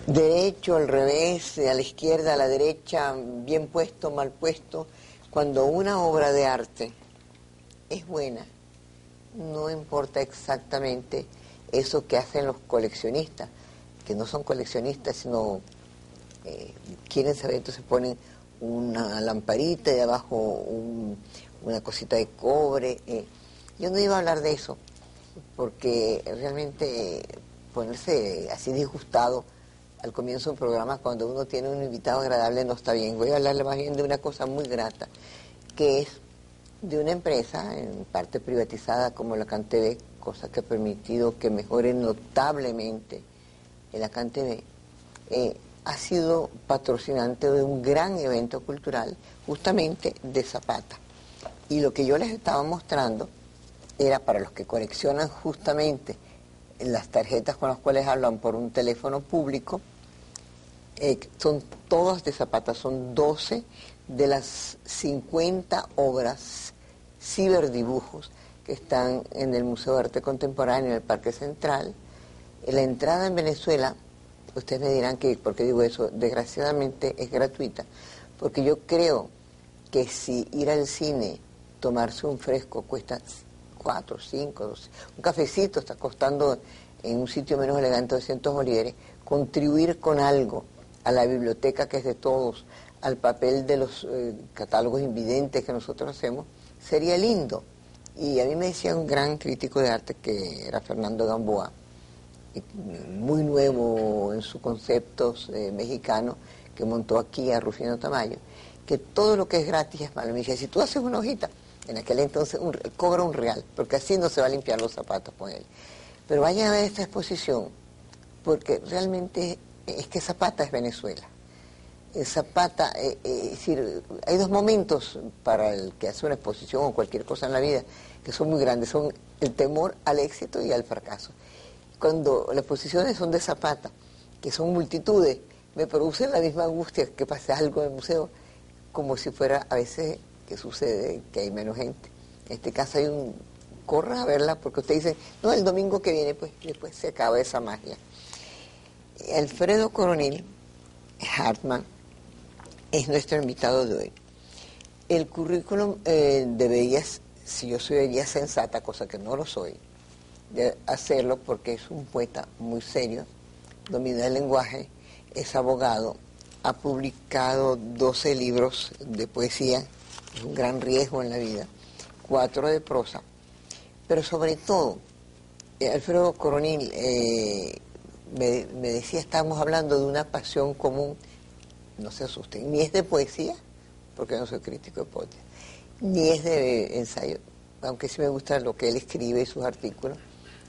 derecho, al revés, a la izquierda, a la derecha, bien puesto, mal puesto. Cuando una obra de arte es buena, no importa exactamente eso que hacen los coleccionistas, que no son coleccionistas, sino quieren saber, entonces ponen una lamparita y abajo una cosita de cobre. Yo no iba a hablar de eso, porque realmente ponerse así disgustado al comienzo del programa cuando uno tiene un invitado agradable no está bien. Voy a hablarle más bien de una cosa muy grata, que es de una empresa, en parte privatizada como la CanTV, cosa que ha permitido que mejore notablemente la CanTV, ha sido patrocinante de un gran evento cultural, justamente de Zapata. Y lo que yo les estaba mostrando era para los que coleccionan justamente las tarjetas con las cuales hablan por un teléfono público, son todas de Zapata, son 12 de las 50 obras ciberdibujos que están en el Museo de Arte Contemporáneo, en el Parque Central. La entrada en Venezuela, ustedes me dirán que, ¿por qué digo eso? Desgraciadamente es gratuita, porque yo creo que si ir al cine, tomarse un fresco cuesta 4, 5, 12, un cafecito está costando en un sitio menos elegante 200 bolívares, contribuir con algo a la biblioteca que es de todos, al papel de los catálogos invidentes que nosotros hacemos, sería lindo. Y a mí me decía un gran crítico de arte que era Fernando Gamboa, muy nuevo en sus conceptos mexicanos, que montó aquí a Rufino Tamayo, que todo lo que es gratis es malo. Me decía, si tú haces una hojita, en aquel entonces cobra un real, porque así no se va a limpiar los zapatos con él. Pero vayan a ver esta exposición, porque realmente es que Zapata es Venezuela. Zapata, es decir, hay dos momentos para el que hace una exposición o cualquier cosa en la vida que son muy grandes, son el temor al éxito y al fracaso. Cuando las exposiciones son de Zapata, que son multitudes, me producen la misma angustia que pase algo en el museo, como si fuera a veces que sucede que hay menos gente. En este caso hay corra a verla, porque usted dice, no, el domingo que viene, pues después se acaba esa magia. Alfredo Coronel Hartmann es nuestro invitado de hoy. El currículum debería, si yo sería sensata, cosa que no lo soy, de hacerlo porque es un poeta muy serio, domina el lenguaje, es abogado, ha publicado 12 libros de poesía, es un gran riesgo en la vida, 4 de prosa, pero sobre todo, Alfredo Coronel me decía, estábamos hablando de una pasión común, no se asusten, ni es de poesía, porque no soy crítico de poesía, ni es de ensayo, aunque sí me gusta lo que él escribe y sus artículos.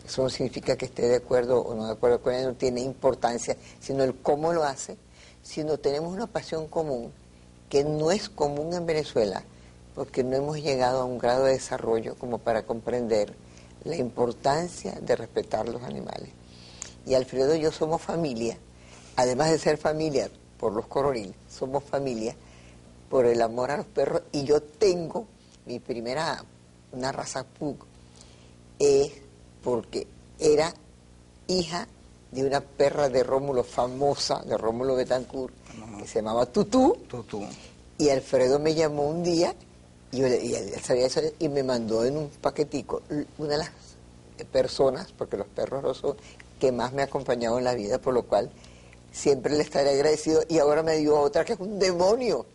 Eso no significa que esté de acuerdo o no de acuerdo con él, no tiene importancia, sino el cómo lo hace, sino tenemos una pasión común que no es común en Venezuela, porque no hemos llegado a un grado de desarrollo como para comprender la importancia de respetar los animales. Y Alfredo y yo somos familia, además de ser familia por los Coronel, somos familia por el amor a los perros, y yo tengo mi primera, una raza pug, porque era hija de una perra de Rómulo famosa, de Rómulo Betancourt, que se llamaba Tutú. Y Alfredo me llamó un día, y él sabía eso, y me mandó en un paquetico una de las personas, porque los perros no son, que más me ha acompañado en la vida, por lo cual siempre le estaré agradecido. Y ahora me dio otra que es un demonio,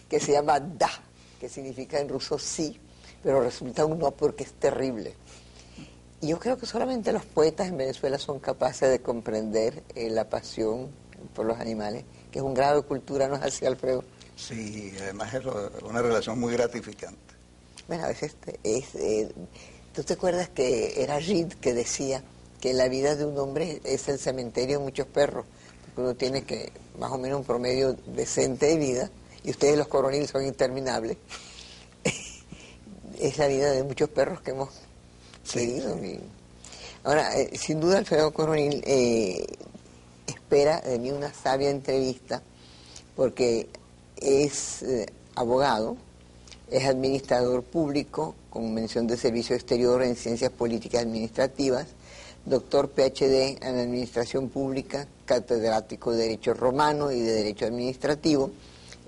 que se llama Da, que significa en ruso sí, pero resulta un no porque es terrible. Y yo creo que solamente los poetas en Venezuela son capaces de comprender la pasión por los animales, que es un grado de cultura, ¿no es así, Alfredo? Sí, además es una relación muy gratificante. Bueno, a veces ¿tú te acuerdas que era Reed que decía que la vida de un hombre es el cementerio de muchos perros? Porque uno tiene que, más o menos, un promedio decente de vida, y ustedes los Coronel son interminables. Es la vida de muchos perros que hemos querido. Sí. Ahora, sin duda Alfredo Coronel espera de mí una sabia entrevista, porque es abogado, es administrador público con mención de servicio exterior en ciencias políticas administrativas, doctor PhD en Administración Pública, catedrático de Derecho Romano y de Derecho Administrativo,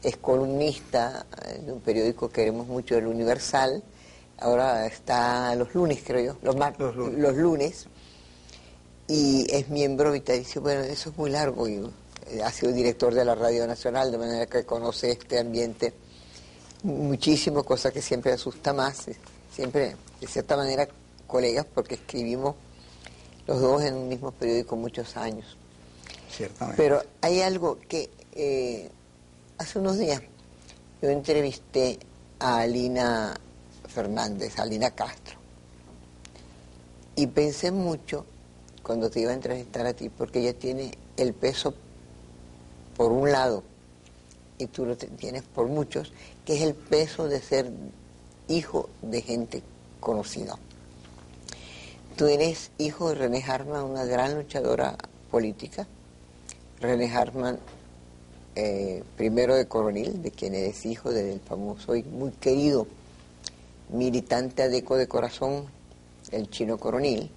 es columnista de un periódico que queremos mucho, El Universal, ahora está los lunes, creo yo, los lunes, y es miembro vitalicio. Bueno, eso es muy largo, y ha sido director de la Radio Nacional, de manera que conoce este ambiente muchísimo, cosa que siempre asusta más, siempre, de cierta manera, colegas, porque escribimos los dos en un mismo periódico muchos años. Ciertamente. Pero hay algo que hace unos días yo entrevisté a Alina Fernández, a Alina Castro, y pensé mucho cuando te iba a entrevistar a ti, porque ella tiene el peso por un lado, y tú lo tienes por muchos, que es el peso de ser hijo de gente conocida. Tú eres hijo de René Hartmann, una gran luchadora política. René Hartmann, primero de Coronil, de quien eres hijo, del famoso y muy querido militante adeco de corazón, el Chino Coronil,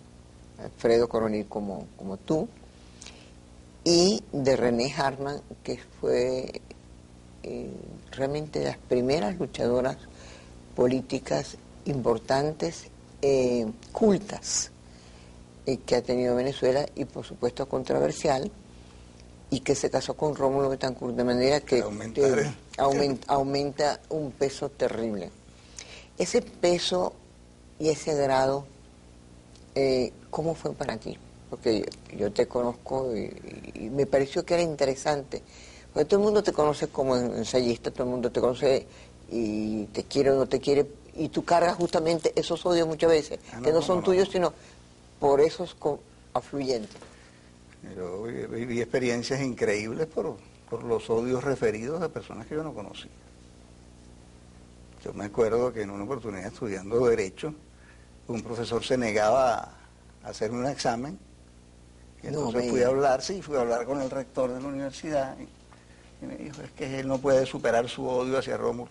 Alfredo Coronil como tú, y de René Hartmann, que fue realmente de las primeras luchadoras políticas importantes, cultas, que ha tenido Venezuela, y por supuesto controversial, y que se casó con Rómulo Betancourt, de manera que aumenta un peso terrible. Ese peso y ese grado, ¿cómo fue para ti? Porque yo te conozco y me pareció que era interesante, porque todo el mundo te conoce como ensayista, todo el mundo te conoce y te quiere o no te quiere, y tú cargas justamente esos odios muchas veces, que no son tuyos, sino por esos afluyentes. Yo viví experiencias increíbles por los odios referidos a personas que yo no conocía. Yo me acuerdo que en una oportunidad estudiando Derecho, un profesor se negaba a hacerme un examen, y entonces fui a hablar con el rector de la universidad, y me dijo, es que él no puede superar su odio hacia Rómulo.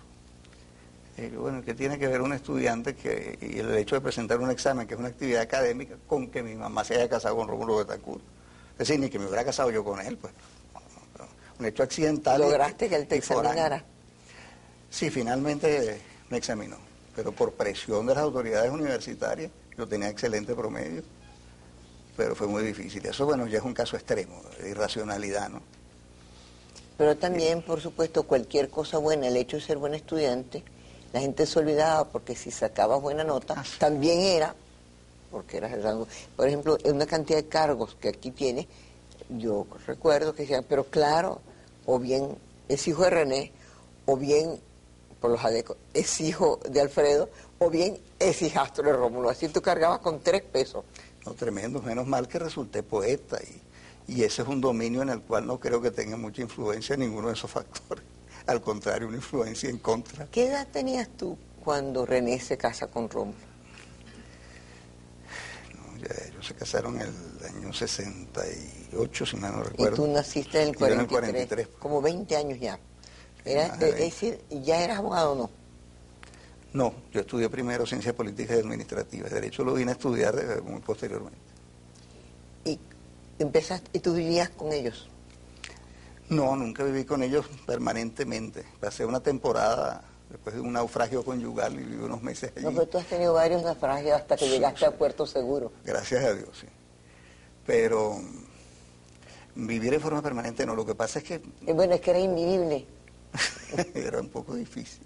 Y bueno, ¿qué tiene que ver un estudiante y el hecho de presentar un examen, que es una actividad académica, con que mi mamá se haya casado con Rómulo Betancourt? Es decir, ni que me hubiera casado yo con él, pues. Un hecho accidental. ¿Lograste que él te examinara? Sí, finalmente me examinó, pero por presión de las autoridades universitarias. Yo tenía excelente promedio, pero fue muy difícil. Eso, bueno, ya es un caso extremo, de irracionalidad, ¿no? Pero también, por supuesto, cualquier cosa buena, el hecho de ser buen estudiante, la gente se olvidaba, porque si sacabas buena nota, también era, porque eras el rango. Por ejemplo, en una cantidad de cargos que aquí tiene, yo recuerdo que decían, pero claro, o bien es hijo de René, o bien, por los adecos, es hijo de Alfredo, o bien es hijastro de Rómulo. Así tú cargabas con 3 pesos. No, tremendo, menos mal que resulté poeta, y ese es un dominio en el cual no creo que tenga mucha influencia ninguno de esos factores. Al contrario, una influencia en contra. ¿Qué edad tenías tú cuando René se casa con Rómulo? Ellos se casaron en el año 68, si mal no recuerdo. Y tú naciste en el 43, en el 43. Como 20 años ya. Es decir, ¿ya eras abogado o no? No, yo estudié primero Ciencias Políticas y Administrativas. Derecho lo vine a estudiar muy posteriormente. ¿Y empezaste, y tú vivías con ellos? No, nunca viví con ellos permanentemente. Pasé una temporada después de un naufragio conyugal y viví unos meses allí. No, pero tú has tenido varios naufragios hasta que llegaste a Puerto Seguro. Gracias a Dios, sí. Pero vivir en forma permanente no. Lo que pasa es que... Bueno, es que era invivible. Era un poco difícil.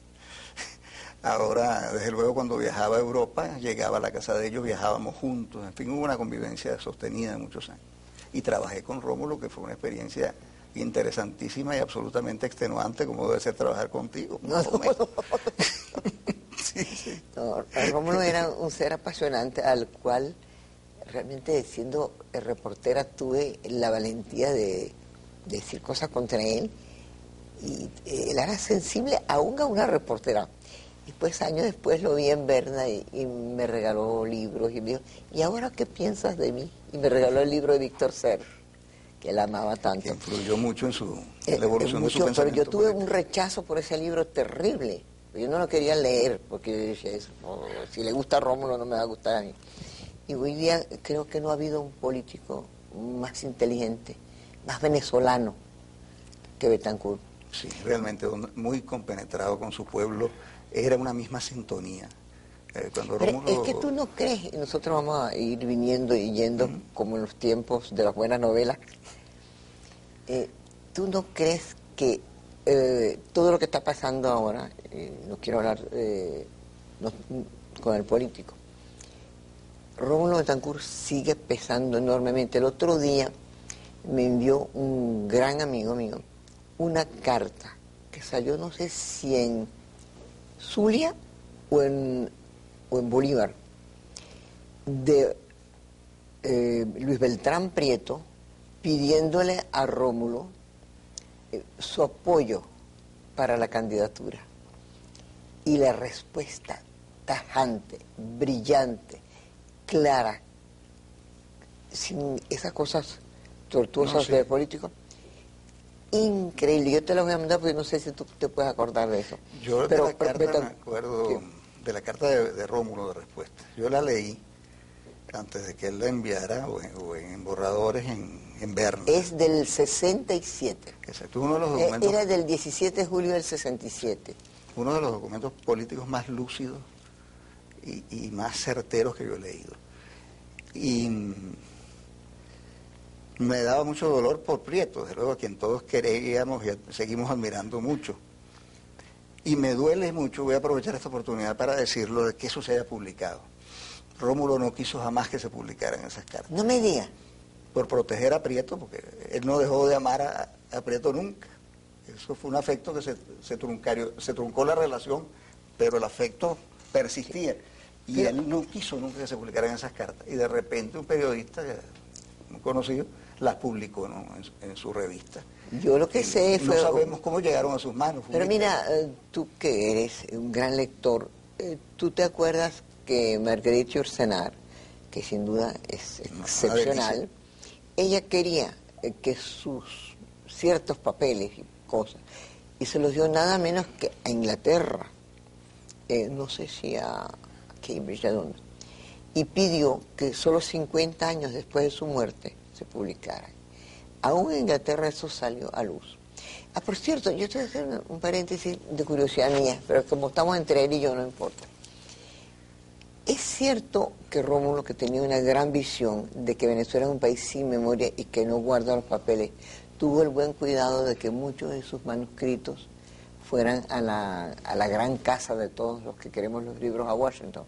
Ahora, desde luego, cuando viajaba a Europa, llegaba a la casa de ellos, viajábamos juntos. En fin, hubo una convivencia sostenida de muchos años. Y trabajé con Rómulo, que fue una experiencia interesantísima y absolutamente extenuante, como debe ser trabajar contigo. No. Sí. No, Rómulo era un ser apasionante al cual realmente, siendo reportera, tuve la valentía de decir cosas contra él, y él era sensible aún a una reportera. Después, años después, lo vi en Berna y me regaló libros y me dijo, ¿y ahora qué piensas de mí? Y me regaló el libro de Víctor Cerf, que él amaba tanto. Que influyó mucho en la evolución de su pensamiento. Pero yo tuve un rechazo por ese libro terrible. Yo no lo quería leer, porque yo decía, eso, no, si le gusta a Rómulo no me va a gustar a mí. Y hoy día creo que no ha habido un político más inteligente, más venezolano que Betancur. Sí, realmente muy compenetrado con su pueblo, era una misma sintonía. Cuando Pero Rómulo... es que tú no crees, y nosotros vamos a ir viniendo y yendo como en los tiempos de las buenas novelas, tú no crees que todo lo que está pasando ahora, no quiero hablar con el político, Rómulo Betancourt sigue pesando enormemente. El otro día me envió un gran amigo mío una carta que salió, no sé si en Zulia o en Bolívar, de Luis Beltrán Prieto, pidiéndole a Rómulo su apoyo para la candidatura. Y la respuesta tajante, brillante, clara, sin esas cosas tortuosas del político, increíble. Yo te lo voy a mandar porque no sé si tú te puedes acordar de eso. Yo de la carta me acuerdo, de la carta de Rómulo de respuesta. Yo la leí antes de que él la enviara o en borradores en Berna. Es del 67. Exacto, uno de los documentos... Era del 17 de julio del 67. Uno de los documentos políticos más lúcidos y más certeros que yo he leído. Y me daba mucho dolor por Prieto, desde luego a quien todos queríamos y seguimos admirando mucho. Y me duele mucho, voy a aprovechar esta oportunidad para decirlo, de que eso se haya publicado. Rómulo no quiso jamás que se publicaran esas cartas. No me digas. Por proteger a Prieto, porque él no dejó de amar a Prieto nunca. Eso fue un afecto que se truncó la relación, pero el afecto persistía. Y él no quiso nunca que se publicaran esas cartas. Y de repente un periodista muy conocido las publicó, ¿no?, en su revista. Yo lo que sé fue... No sabemos cómo llegaron a sus manos. Pero mira, tú que eres un gran lector, ¿tú te acuerdas que Marguerite Yourcenar, que sin duda es excepcional, ella quería que sus ciertos papeles y cosas, y se los dio nada menos que a Inglaterra, no sé si a Cambridge, ¿a dónde? Y pidió que solo 50 años después de su muerte se publicara. Aún en Inglaterra eso salió a luz. Ah, por cierto, yo estoy haciendo un paréntesis de curiosidad mía, pero como estamos entre él y yo, no importa. Es cierto que Rómulo, que tenía una gran visión de que Venezuela es un país sin memoria y que no guarda los papeles, tuvo el buen cuidado de que muchos de sus manuscritos fueran a la gran casa de todos los que queremos los libros, a Washington.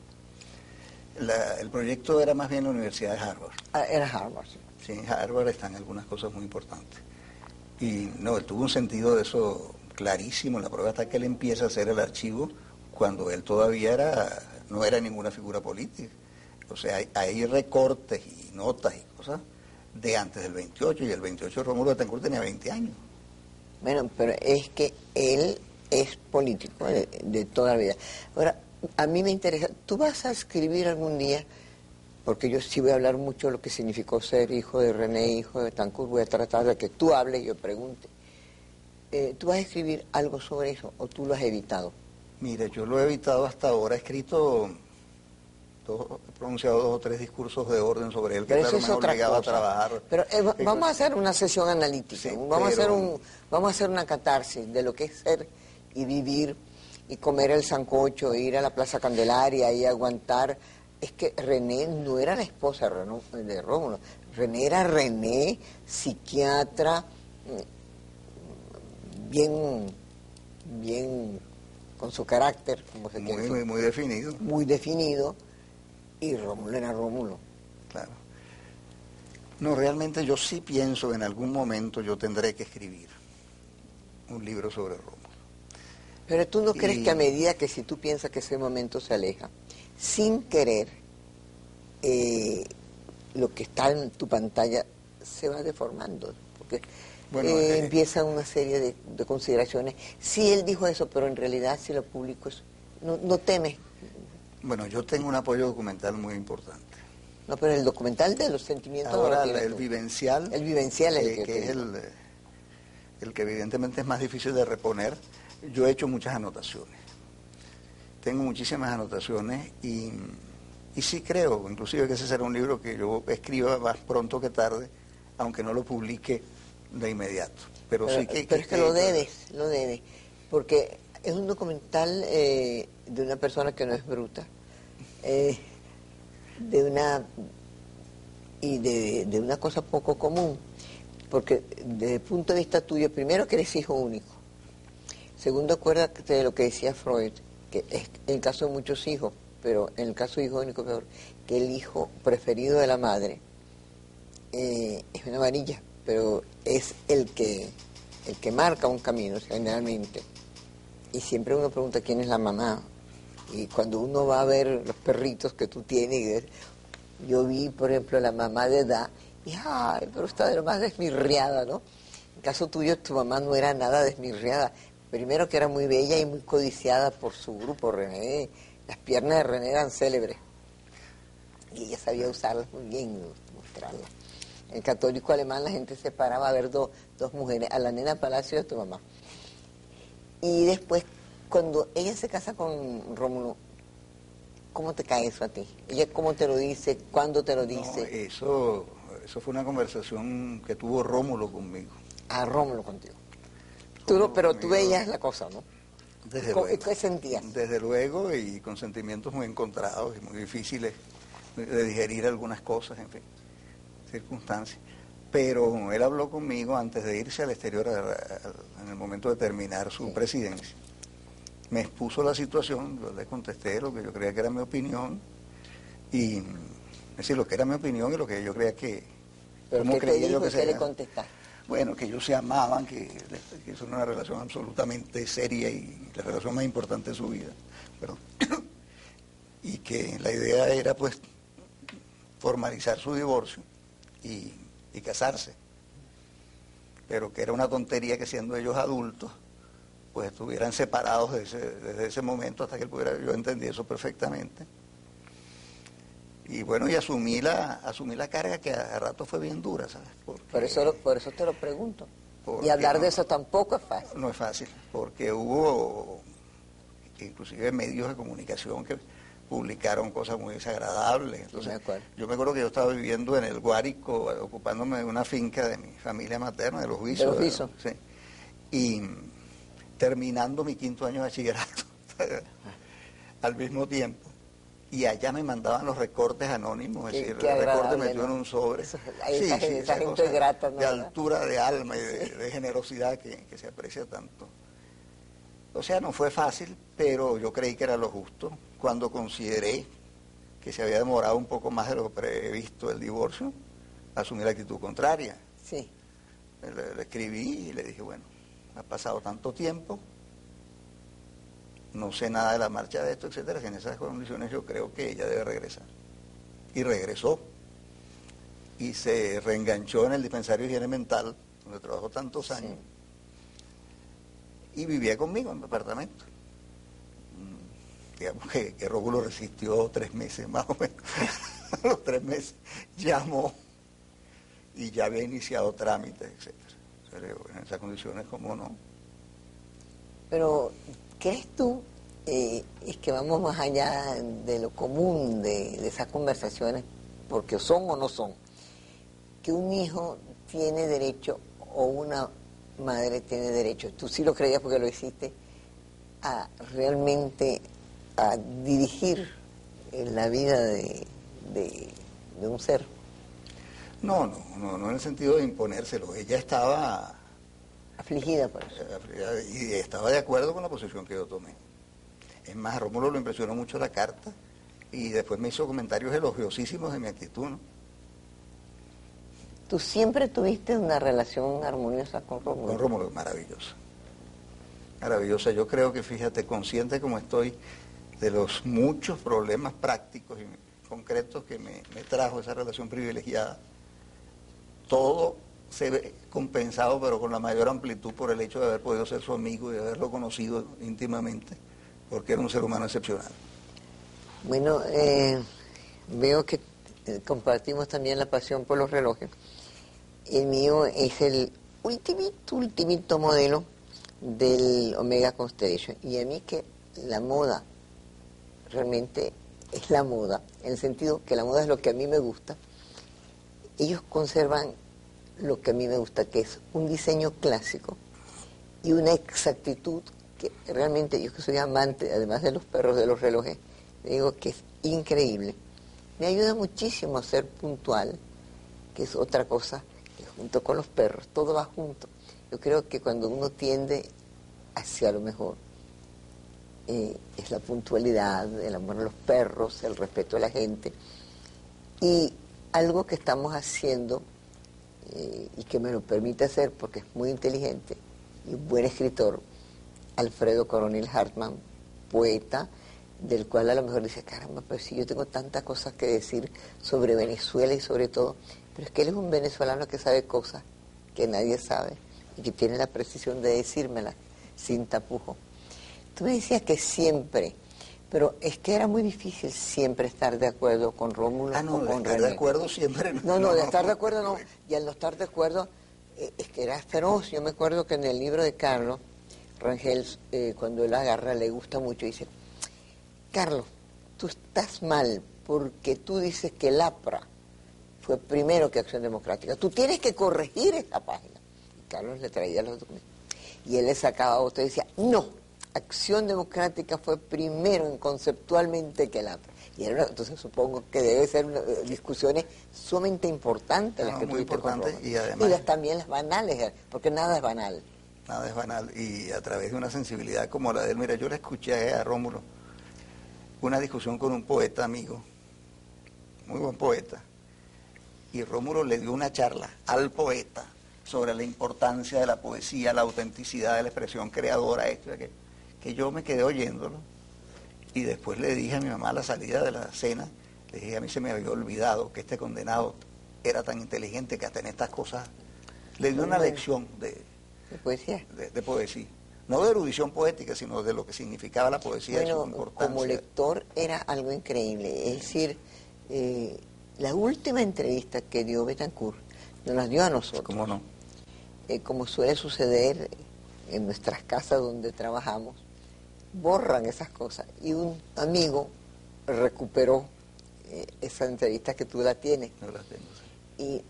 El proyecto era más bien la Universidad de Harvard. Ah, era Harvard, sí. Sí, en Harvard están algunas cosas muy importantes. Y no, él tuvo un sentido de eso clarísimo. La prueba está que él empieza a hacer el archivo cuando él todavía no era ninguna figura política. O sea, hay recortes y notas y cosas de antes del 28, y el 28 Rómulo Betancourt tenía 20 años. Bueno, pero es que él es político de toda la vida. Ahora, a mí me interesa, ¿tú vas a escribir algún día? Porque yo sí voy a hablar mucho de lo que significó ser hijo de René, hijo de Betancourt. Voy a tratar de que tú hables y yo pregunte. ¿Tú vas a escribir algo sobre eso o tú lo has evitado? Mire, yo lo he evitado hasta ahora. He escrito, he pronunciado 2 o 3 discursos de orden sobre él, que pero claro, eso me es otra obligaba cosa. a trabajar. Pero vamos a hacer una sesión analítica. Sí, vamos a hacer una catarsis de lo que es ser y vivir y comer el sancocho, ir a la Plaza Candelaria y aguantar. Es que René no era la esposa de Rómulo. René era René, psiquiatra, bien con su carácter, como se quiere decir. Muy definido. Muy definido, y Rómulo era Rómulo. Claro. No, realmente yo sí pienso que en algún momento yo tendré que escribir un libro sobre Rómulo. Pero tú no crees que a medida que si tú piensas que ese momento se aleja, sin querer, lo que está en tu pantalla se va deformando, porque empieza una serie de consideraciones. Sí, él dijo eso, pero en realidad si lo público es, no teme. Bueno, yo tengo un apoyo documental muy importante. No, pero el documental de los sentimientos... Ahora el vivencial... El vivencial es que es el que evidentemente es más difícil de reponer. Yo he hecho muchas anotaciones. Tengo muchísimas anotaciones y Y sí creo, inclusive, que ese será un libro que yo escriba más pronto que tarde, aunque no lo publique de inmediato. Pero sí pero es que lo debes, porque es un documental de una persona que no es bruta, de una de una cosa poco común, porque desde el punto de vista tuyo, primero que eres hijo único, segundo acuérdate de lo que decía Freud, que es en el caso de muchos hijos, pero en el caso de hijo único peor, que el hijo preferido de la madre es una varilla, pero es el que marca un camino generalmente. Y siempre uno pregunta quién es la mamá. Y cuando uno va a ver los perritos que tú tienes, yo vi, por ejemplo, la mamá de edad, y ay, pero está de lo más desmirriada, ¿no? En el caso tuyo, tu mamá no era nada desmirriada. Primero que era muy bella y muy codiciada por su grupo, René. Las piernas de René eran célebres. Y ella sabía usarlas muy bien, mostrarlas. En el católico alemán la gente se paraba a ver dos mujeres, a la nena Palacio y a tu mamá. Y después, cuando ella se casa con Rómulo, ¿cómo te cae eso a ti? ¿Ella cómo te lo dice? ¿Cuándo te lo dice? No, eso fue una conversación que tuvo Rómulo conmigo. Ah, Rómulo contigo. Pero tú veías la cosa, ¿no? Desde luego. ¿Qué sentías? Desde luego, y con sentimientos muy encontrados y muy difíciles de digerir algunas cosas, en fin, circunstancias. Pero él habló conmigo antes de irse al exterior en el momento de terminar su presidencia. Me expuso la situación, yo le contesté lo que yo creía que era mi opinión, y es decir, lo que era mi opinión y lo que yo creía que... ¿Pero qué te dijo y qué le contestaste? Bueno, que ellos se amaban, que eso era una relación absolutamente seria y la relación más importante de su vida. Perdón. Y que la idea era, pues, formalizar su divorcio y casarse. Pero que era una tontería que siendo ellos adultos, pues estuvieran separados desde ese momento hasta que él pudiera... Yo entendí eso perfectamente. Y bueno, y asumí la carga que a rato fue bien dura, ¿sabes? Por eso te lo pregunto. Y hablar de eso tampoco es fácil. No es fácil, porque hubo inclusive medios de comunicación que publicaron cosas muy desagradables. Entonces, yo me acuerdo que yo estaba viviendo en el Guárico, ocupándome de una finca de mi familia materna, de los Huizos. De los Huizos. Sí. Y terminando mi 5º año de bachillerato al mismo tiempo. Y allá me mandaban los recortes anónimos, es decir, el recorte metido en un sobre. Esa gente grata, ¿no? De altura de alma y de generosidad que se aprecia tanto. O sea, no fue fácil, pero yo creí que era lo justo. Cuando consideré que se había demorado un poco más de lo previsto el divorcio, asumí la actitud contraria. Sí. Le escribí y le dije, bueno, ha pasado tanto tiempo, no sé nada de la marcha de esto, etcétera, que en esas condiciones yo creo que ella debe regresar. Y regresó. Y se reenganchó en el dispensario de higiene mental, donde trabajó tantos años. Y vivía conmigo en mi apartamento. Digamos que Rómulo resistió 3 meses más o menos. A los 3 meses llamó y ya había iniciado trámites, etcétera. Pero en esas condiciones, ¿cómo no? Pero, ¿crees tú, es que vamos más allá de lo común de esas conversaciones, porque son o no son, que un hijo tiene derecho o una madre tiene derecho, tú sí lo creías porque lo hiciste, a realmente a dirigir la vida de un ser? No en el sentido de imponérselo. Ella estaba afligida por eso. Y estaba de acuerdo con la posición que yo tomé. Es más, a Rómulo lo impresionó mucho la carta y después me hizo comentarios elogiosísimos de mi actitud, ¿no? ¿Tú siempre tuviste una relación armoniosa con Rómulo? Con Rómulo, maravillosa. Maravillosa. Yo creo que, fíjate, consciente como estoy de los muchos problemas prácticos y concretos que me trajo esa relación privilegiada, todo se ve compensado, pero con la mayor amplitud por el hecho de haber podido ser su amigo y de haberlo conocido íntimamente, porque era un ser humano excepcional. Bueno, veo que compartimos también la pasión por los relojes. El mío es el ultimito modelo del Omega Constellation. Y a mí que la moda realmente es la moda, en el sentido que la moda es lo que a mí me gusta. Ellos conservan lo que a mí me gusta, que es un diseño clásico y una exactitud que realmente yo, que soy amante, además de los perros, de los relojes, digo que es increíble. Me ayuda muchísimo a ser puntual, que es otra cosa, que junto con los perros, todo va junto. Yo creo que cuando uno tiende hacia lo mejor, es la puntualidad, el amor a los perros, el respeto a la gente, y algo que estamos haciendo, y que me lo permite hacer porque es muy inteligente y un buen escritor, Alfredo Coronel Hartmann, poeta, del cual a lo mejor dice, caramba, pero si yo tengo tantas cosas que decir sobre Venezuela y sobre todo, pero es que él es un venezolano que sabe cosas que nadie sabe y que tiene la precisión de decírmelas sin tapujo. Tú me decías que siempre, pero es que era muy difícil siempre estar de acuerdo con Rómulo no, o con de estar René. de acuerdo siempre. No, de estar de acuerdo no. Y al no estar de acuerdo, es que era feroz. Yo me acuerdo que en el libro de Carlos Rangel, cuando él agarra, le gusta mucho, dice, Carlos, tú estás mal porque tú dices que el APRA fue primero que Acción Democrática. Tú tienes que corregir esa página. Y Carlos le traía los documentos. Y él le sacaba otro y decía, no, Acción Democrática fue primero en conceptualmente que el APRA. Y entonces supongo que debe ser discusiones sumamente importantes las que muy tuviste con importantes Rómulo. y además también las banales, porque nada es banal. Nada es banal, y a través de una sensibilidad como la de él. Mira, yo le escuché a Rómulo una discusión con un poeta amigo, muy buen poeta, y Rómulo le dio una charla al poeta sobre la importancia de la poesía, la autenticidad de la expresión creadora, esto y aquello, que yo me quedé oyéndolo, y después le dije a mi mamá a la salida de la cena, le dije, a mí se me había olvidado que este condenado era tan inteligente que hasta en estas cosas le dio una lección de poesía. De poesía. No de erudición poética, sino de lo que significaba la poesía y su importancia. Como lector era algo increíble. Es decir, la última entrevista que dio Betancourt nos la dio a nosotros. ¿Cómo no? Como suele suceder en nuestras casas donde trabajamos, borran esas cosas. Y un amigo recuperó esa entrevista que tú la tienes. No la tengo, sí. Y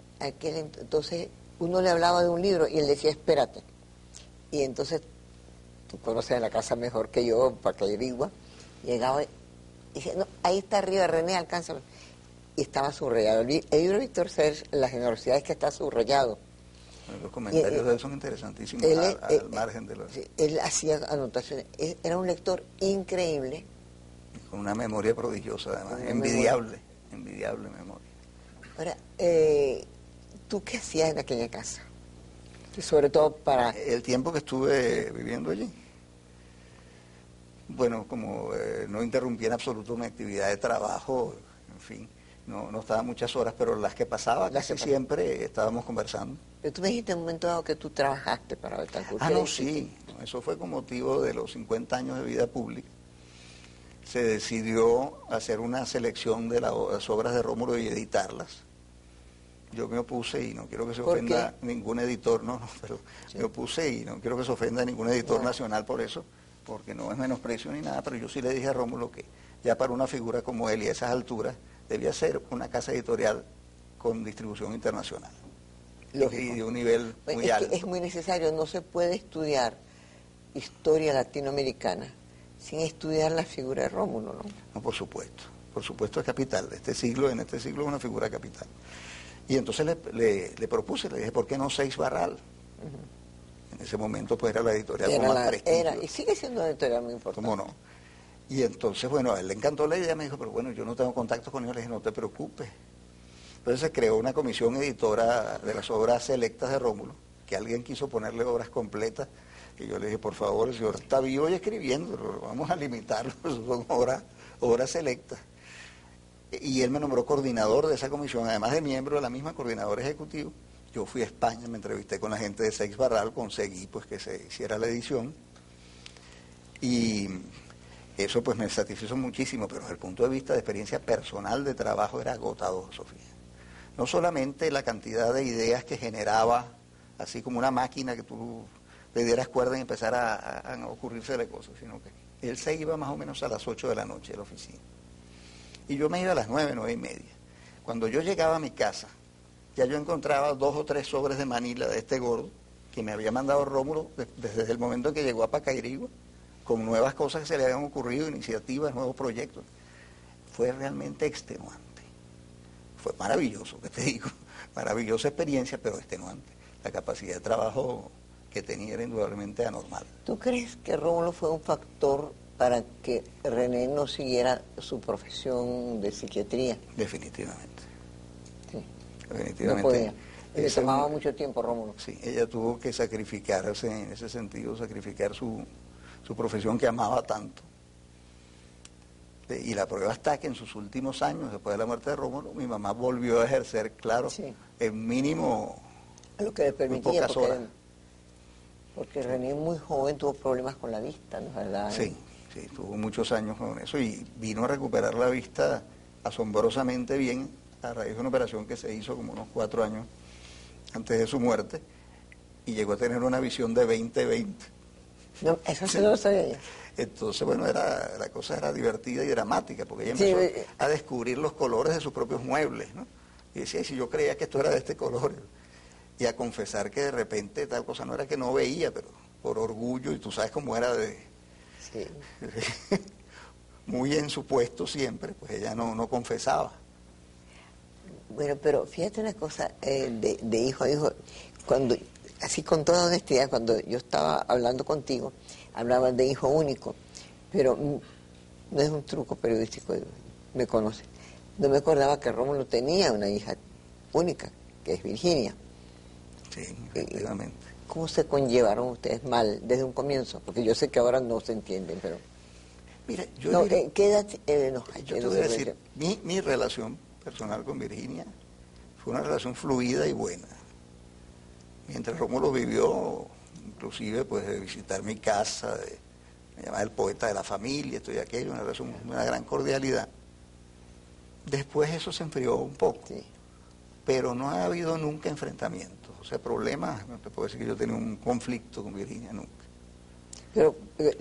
entonces uno le hablaba de un libro y él decía, espérate. Y entonces, tú conoces la casa mejor que yo, para que averigua, llegaba y dice, no, ahí está arriba, René, alcánzalo. Y estaba subrayado. El libro de Víctor Serge, La generosidad es que está subrayado. Los comentarios de él son interesantísimos, al margen de los... Sí, él hacía anotaciones. Era un lector increíble. Con una memoria prodigiosa, además, envidiable memoria. Ahora, ¿tú qué hacías en aquella casa? Y sobre todo para... El tiempo que estuve viviendo allí, bueno, como no interrumpía en absoluto mi actividad de trabajo, en fin, no estaba muchas horas, pero las que pasaba casi siempre estábamos conversando. Pero tú me dijiste en un momento dado que tú trabajaste para Betancourt. No, sí, eso fue con motivo de los 50 años de vida pública. Se decidió hacer una selección de las obras de Rómulo y editarlas. Yo me opuse y no quiero que se ofenda ningún editor, pero sí. Me opuse y no quiero que se ofenda ningún editor nacional por eso, porque no es menosprecio ni nada, pero yo sí le dije a Rómulo que ya para una figura como él y a esas alturas debía ser una casa editorial con distribución internacional. Lógico. Y de un nivel muy alto. Es muy necesario, no se puede estudiar historia latinoamericana sin estudiar la figura de Rómulo, ¿no? No, por supuesto es capital, en este siglo es una figura capital. Y entonces le propuse, le dije, ¿por qué no Seix Barral? En ese momento pues era la editorial con más prestigio. Y sigue siendo una editorial muy importante. ¿Cómo no? Y entonces, bueno, a él le encantó la idea, me dijo, pero bueno, yo no tengo contacto con ellos, le dije, no te preocupes. Entonces se creó una comisión editora de las obras selectas de Rómulo, que alguien quiso ponerle obras completas, y yo le dije, por favor, el señor está vivo y escribiendo, vamos a limitarlo, son obras selectas. Y él me nombró coordinador de esa comisión, además de miembro de la misma coordinadora ejecutiva. Yo fui a España, me entrevisté con la gente de Seix Barral, conseguí pues que se hiciera la edición. Y eso pues me satisfizo muchísimo, pero desde el punto de vista de experiencia personal de trabajo era agotador, Sofía. No solamente la cantidad de ideas que generaba, así como una máquina que tú le dieras cuerda y empezara a ocurrirse de cosas, sino que él se iba más o menos a las 8 de la noche a la oficina. Y yo me iba a las 9, 9:30. Cuando yo llegaba a mi casa, ya yo encontraba 2 o 3 sobres de Manila de este gordo que me había mandado Rómulo desde el momento en que llegó a Pacairigua, con nuevas cosas que se le habían ocurrido, iniciativas, nuevos proyectos. Fue realmente extenuante. Fue maravilloso, que te digo, maravillosa experiencia, pero extenuante. La capacidad de trabajo que tenía era indudablemente anormal. ¿Tú crees que Rómulo fue un factor para que René no siguiera su profesión de psiquiatría? Definitivamente. Sí. Definitivamente. No podía. Le Esa- tomaba mucho tiempo, Rómulo. Sí, ella tuvo que sacrificarse en ese sentido, sacrificar su profesión que amaba tanto. Y la prueba está que en sus últimos años, después de la muerte de Rómulo, mi mamá volvió a ejercer, claro, Sí. en mínimo A lo que le permitía, pocas horas. porque René muy joven tuvo problemas con la vista, ¿no es verdad? Sí, sí, tuvo muchos años con eso y vino a recuperar la vista asombrosamente bien a raíz de una operación que se hizo como unos 4 años antes de su muerte y llegó a tener una visión de 20/20. No, eso sí no lo sabía ella. Entonces, bueno, la cosa era divertida y dramática, porque ella Sí, empezó a descubrir los colores de sus propios muebles, ¿no? Y decía, "Y si yo creía que esto era de este color", y a confesar que de repente tal cosa no era que no veía, pero por orgullo, y tú sabes cómo era Sí. muy en su puesto siempre, pues ella no confesaba. Bueno, pero fíjate una cosa, de hijo a hijo, cuando, así con toda honestidad, cuando yo estaba hablando contigo, hablaban de hijo único, pero no es un truco periodístico, me conoce. No me acordaba que Rómulo tenía una hija única, que es Virginia. Sí, efectivamente. ¿Cómo se conllevaron ustedes mal desde un comienzo? Porque yo sé que ahora no se entienden, pero... Mira, yo, No, diría- ¿qué edad? yo te voy a decir, mi relación personal con Virginia fue una relación fluida y buena. Mientras Rómulo vivió, inclusive pues de visitar mi casa, me llamaba el poeta de la familia, esto y aquello, una relación, una gran cordialidad. Después eso se enfrió un poco, Sí. pero no ha habido nunca enfrentamientos, o sea, problemas, no te puedo decir que yo tenía un conflicto con Virginia nunca. Pero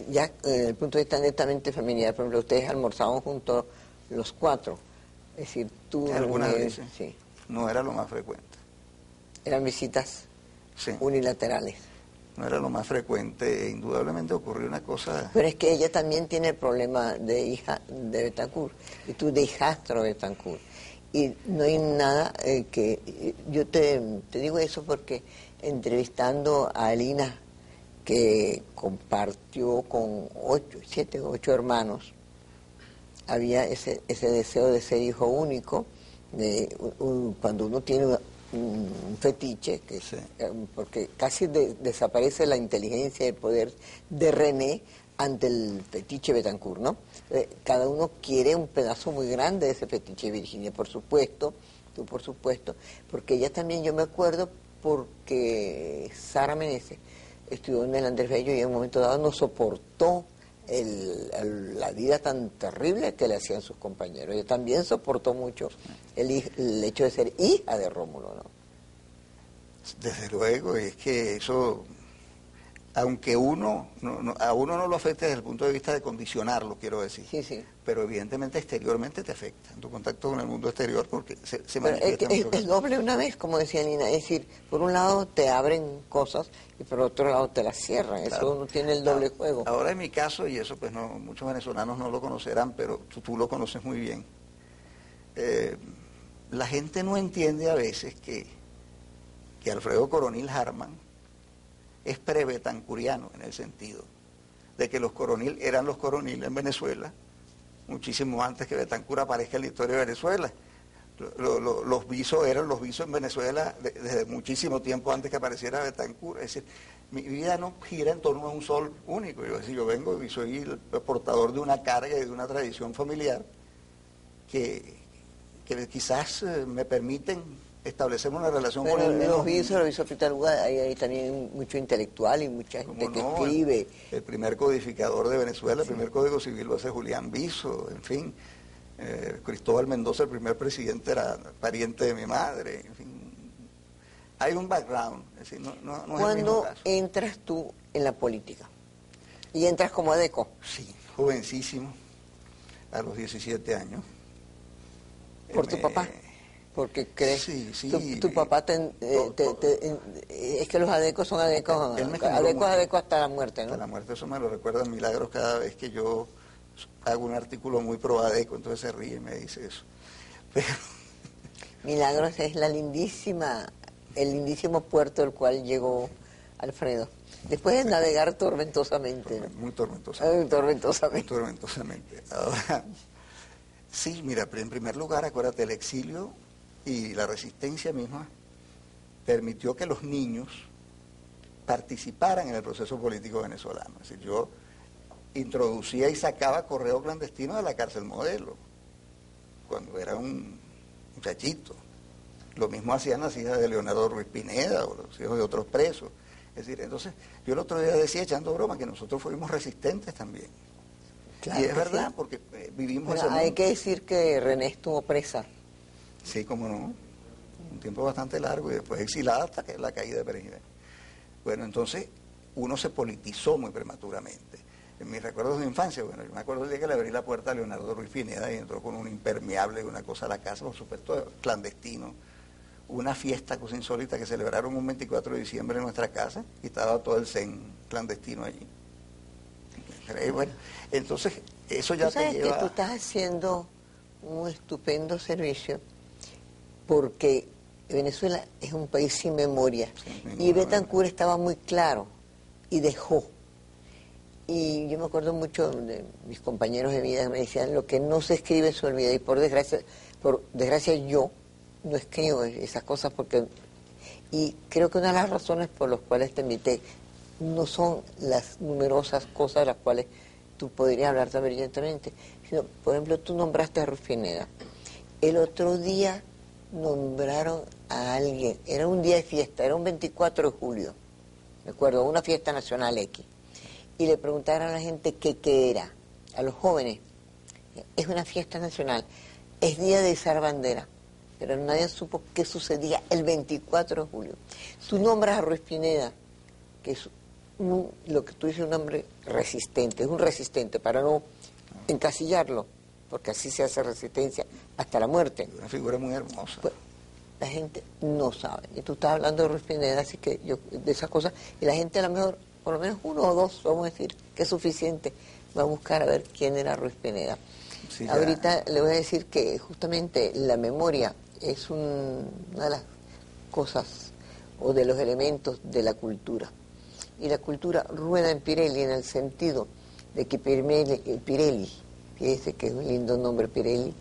ya desde el punto de vista netamente familiar, por ejemplo, ustedes almorzaban juntos los 4. Es decir, tú... Algunas René, veces sí. no era lo más frecuente, Eran visitas sí, unilaterales. no era lo más frecuente, e indudablemente ocurrió una cosa, Pero es que ella también tiene el problema de hija de Betancourt, y tú de hijastro de Betancourt. Y no hay nada yo te digo eso porque entrevistando a Alina, que compartió con 7 o 8 hermanos, había ese deseo de ser hijo único, cuando uno tiene un fetiche, Sí. porque casi desaparece la inteligencia y el poder de René ante el fetiche Betancourt, ¿no? Cada uno quiere un pedazo muy grande de ese fetiche. Virginia, por supuesto, tú por supuesto, porque ella también, yo me acuerdo, porque Sara Meneses estudió en el Andrés Bello y en un momento dado no soportó la vida tan terrible que le hacían sus compañeros. Ella también soportó mucho el hecho de ser hija de Rómulo, ¿no? desde luego, es que eso, aunque a uno no lo afecte desde el punto de vista de condicionarlo, quiero decir, Sí, sí. pero evidentemente exteriormente te afecta, en tu contacto con el mundo exterior, porque se Pero manifiesta mucho. es doble una vez, como decía Nina, es decir, por un lado te abren cosas y por otro lado te las cierran, Claro. eso uno tiene el doble juego. Ahora en mi caso, y eso pues no, muchos venezolanos no lo conocerán, pero tú lo conoces muy bien, la gente no entiende a veces que Alfredo Coronil Harman es pre-betancuriano en el sentido de que los Coronil eran los Coronil en Venezuela muchísimo antes que Betancur aparezca en la historia de Venezuela. Los visos eran los visos en Venezuela desde muchísimo tiempo antes que apareciera Betancur. Es decir, mi vida no gira en torno a un sol único. Yo vengo y soy el portador de una carga y de una tradición familiar que quizás me permiten establecer una relación con Pero el menos. los visos Fritaluga, hay también mucho intelectual y mucha gente ¿Cómo que no? escribe. El primer codificador de Venezuela, el primer código civil lo hace Julián Viso, en fin. Cristóbal Mendoza, el primer presidente, era pariente de mi madre, en fin. Hay un background, es decir, no es el mismo ¿Cuándo caso. entras tú en la política? Y entras como adeco. Sí, jovencísimo, a los 17 años. ¿Por tu papá? Porque crees, Sí, sí. tu papá es que los adecos son adecos, adecos hasta la muerte, ¿no? Hasta la muerte, eso me lo recuerda Milagros cada vez que yo hago un artículo muy pro adeco, entonces se ríe y me dice eso. Pero Milagros es el lindísimo puerto del cual llegó Alfredo. Después de navegar tormentosamente, ¿no? Muy tormentosamente. Tormentosamente. Muy tormentosamente. Ahora, sí, mira, en primer lugar, acuérdate, el exilio y la resistencia misma permitió que los niños participaran en el proceso político venezolano. Es decir, yo introducía y sacaba correo clandestino de la cárcel Modelo, cuando era un muchachito. Lo mismo hacían las hijas de Leonardo Ruiz Pineda o los hijos de otros presos. Es decir, entonces, yo el otro día decía, echando broma, que nosotros fuimos resistentes también. Claro, y es verdad, sí. porque vivimos Bueno, ese mundo. hay que decir que René estuvo presa. Sí, cómo no. Un tiempo bastante largo y después exilada hasta que la caída de Perejil. Bueno, entonces uno se politizó muy prematuramente. En mis recuerdos de infancia, bueno, yo me acuerdo el día que le abrí la puerta a Leonardo Ruiz Pineda y entró con un impermeable y una cosa a la casa, por supuesto, clandestino. Una fiesta, cosa insólita, que celebraron un 24 de diciembre en nuestra casa y estaba todo el zen clandestino allí. Y bueno, entonces eso ya Tú sabes te lleva... que tú estás haciendo un estupendo servicio porque Venezuela es un país sin memoria. Y Betancourt estaba muy claro y dejó. Y yo me acuerdo mucho de mis compañeros de vida que me decían, lo que no se escribe se olvida. Y por desgracia yo no escribo esas cosas porque... Y creo que una de las razones por las cuales te invité no son las numerosas cosas de las cuales tú podrías hablar tan brillantemente, sino, por ejemplo, tú nombraste a Ruiz Pineda. El otro día nombraron a alguien, era un día de fiesta, era un 24 de julio, me acuerdo, una fiesta nacional X, y le preguntaron a la gente qué era, a los jóvenes, es una fiesta nacional, es día de izar bandera, pero nadie supo qué sucedía el 24 de julio. Tú nombras a Ruiz Pineda, que es lo que tú dices, un hombre resistente, es un resistente, para no encasillarlo, porque así se hace resistencia hasta la muerte. Una figura muy hermosa. Pues, la gente no sabe. Y tú estás hablando de Ruiz Pineda, así que yo, de esas cosas, y la gente a lo mejor, por lo menos uno o dos, vamos a decir, que es suficiente, va a buscar a ver quién era Ruiz Pineda. Sí, ahorita le voy a decir que justamente la memoria es una de las cosas o de los elementos de la cultura. Y la cultura rueda en Pirelli en el sentido de que Pirelli, fíjese que es un lindo nombre Pirelli,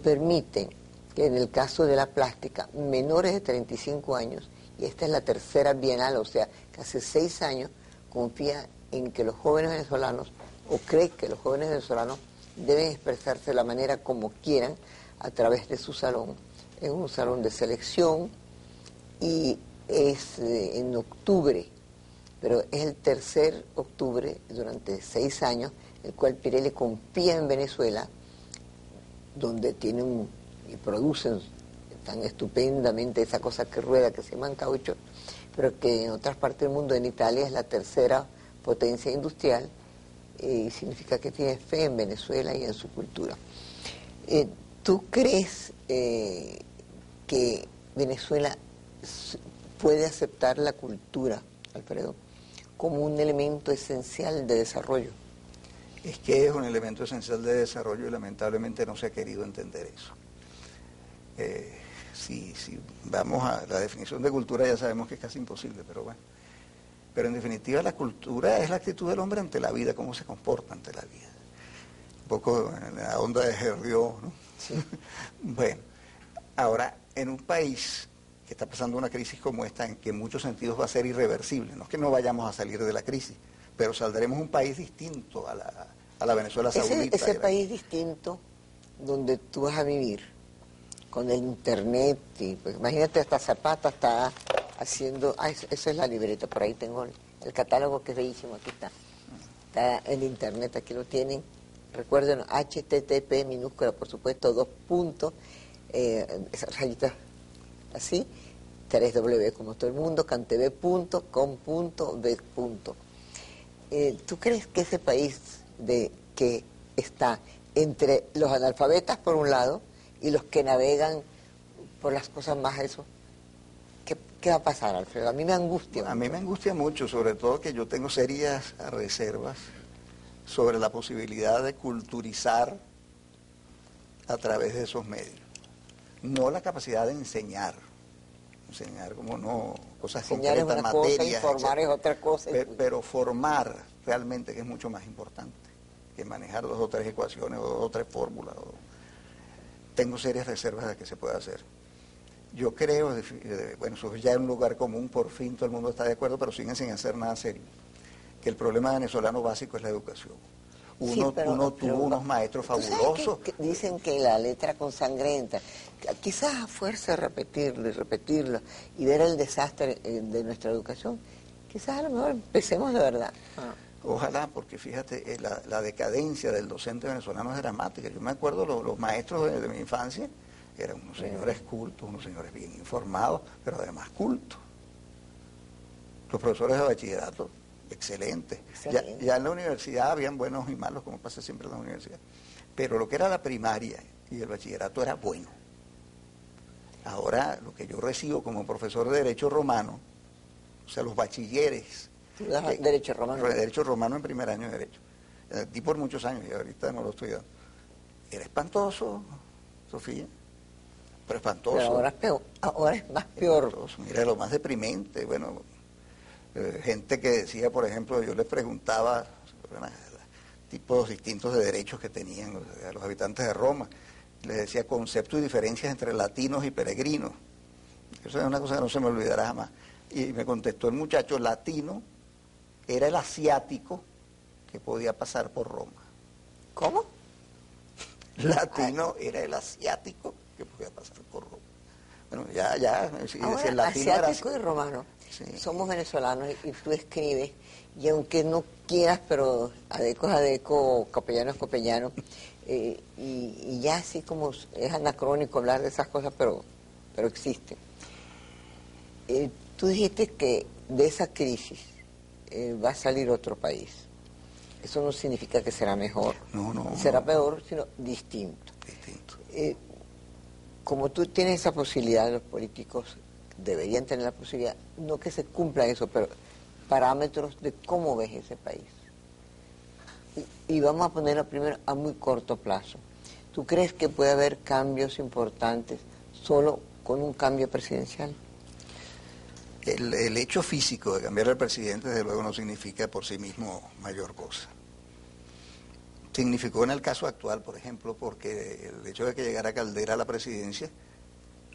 permite que en el caso de la plástica, menores de 35 años, y esta es la tercera bienal, o sea, que hace 6 años, confía en que los jóvenes venezolanos, o cree que los jóvenes venezolanos deben expresarse de la manera como quieran a través de su salón. Es un salón de selección y es en octubre, pero es el tercer octubre durante 6 años, el cual Pirelli confía en Venezuela, donde tienen y producen tan estupendamente esa cosa que rueda, que se llama caucho, pero que en otras partes del mundo, en Italia, es la tercera potencia industrial, y significa que tiene fe en Venezuela y en su cultura. ¿Tú crees que Venezuela puede aceptar la cultura, Alfredo, como un elemento esencial de desarrollo? Es que es un elemento esencial de desarrollo y lamentablemente no se ha querido entender eso. Si vamos a la definición de cultura ya sabemos que es casi imposible, pero bueno. Pero en definitiva la cultura es la actitud del hombre ante la vida, cómo se comporta ante la vida. Un poco en la onda de Herriot, ¿no? Sí. Bueno, ahora, en un país que está pasando una crisis como esta, en que en muchos sentidos va a ser irreversible, no es que no vayamos a salir de la crisis, pero saldremos un país distinto a la Venezuela saudita. Ese país distinto donde tú vas a vivir, con el internet, y pues, imagínate, hasta Zapata está haciendo, esa es la libreta, por ahí tengo el catálogo que es bellísimo, aquí está el internet, aquí lo tienen, recuerden, HTTP minúscula, por supuesto, 2 puntos, esas rayitas así, 3W como todo el mundo, cantv.com.b. ¿Tú crees que ese país que está entre los analfabetas por un lado y los que navegan por las cosas más eso. ¿Qué va a pasar, Alfredo? A mí me angustia mucho. A mí me angustia mucho, sobre todo que yo tengo serias reservas sobre la posibilidad de culturizar a través de esos medios. No la capacidad de enseñar como no, cosas Enseñar es concretas, una cosa, materias, informar etcétera. es otra cosa. Pero formar realmente que es mucho más importante que manejar 2 o 3 ecuaciones o 2 o 3 fórmulas. Tengo serias reservas de que se pueda hacer. Yo creo, bueno, eso ya es un lugar común, por fin todo el mundo está de acuerdo, pero siguen sin hacer nada serio, que el problema venezolano básico es la educación. Uno tuvo unos maestros fabulosos. Que dicen que la letra con sangre entra. Quizás a fuerza de repetirlo y repetirlo y ver el desastre de nuestra educación, quizás a lo mejor empecemos de verdad. Ojalá, porque fíjate, la decadencia del docente venezolano es dramática. Yo me acuerdo, los maestros de mi infancia eran unos señores cultos, unos señores bien informados, pero además cultos. Los profesores de bachillerato, excelentes. Ya en la universidad habían buenos y malos, como pasa siempre en la universidad. Pero lo que era la primaria y el bachillerato era bueno. Ahora, lo que yo recibo como profesor de Derecho Romano, o sea, los bachilleres. Derecho Romano. Derecho Romano en primer año de Derecho. Di por muchos años y ahorita no lo estoy dando. Era espantoso, Sofía. Pero espantoso. Pero ahora es peor. Ahora es más peor. Espantoso. Mira, lo más deprimente, bueno... gente que decía, por ejemplo, yo les preguntaba tipos distintos de derechos que tenían a los habitantes de Roma, les decía conceptos y diferencias entre latinos y peregrinos. Eso es una cosa que no se me olvidará jamás. Y me contestó el muchacho, latino era el asiático que podía pasar por Roma. ¿Cómo? Latino era el asiático que podía pasar por Roma. Bueno, si ahora, el latino asiático era... y romano. Sí. Somos venezolanos y tú escribes, y aunque no quieras, pero adeco es adeco, capellano es capellano, y ya así como es anacrónico hablar de esas cosas, pero existe. Tú dijiste que de esa crisis va a salir otro país. Eso no significa que será mejor, será peor, sino distinto. Como tú tienes esa posibilidad, los políticos deberían tener la posibilidad, no que se cumpla eso, pero parámetros de cómo ves ese país. Y vamos a ponerlo primero a muy corto plazo. ¿Tú crees que puede haber cambios importantes solo con un cambio presidencial? El hecho físico de cambiar al presidente, desde luego, no significa por sí mismo mayor cosa. Significó en el caso actual, por ejemplo, porque el hecho de que llegara Caldera a la presidencia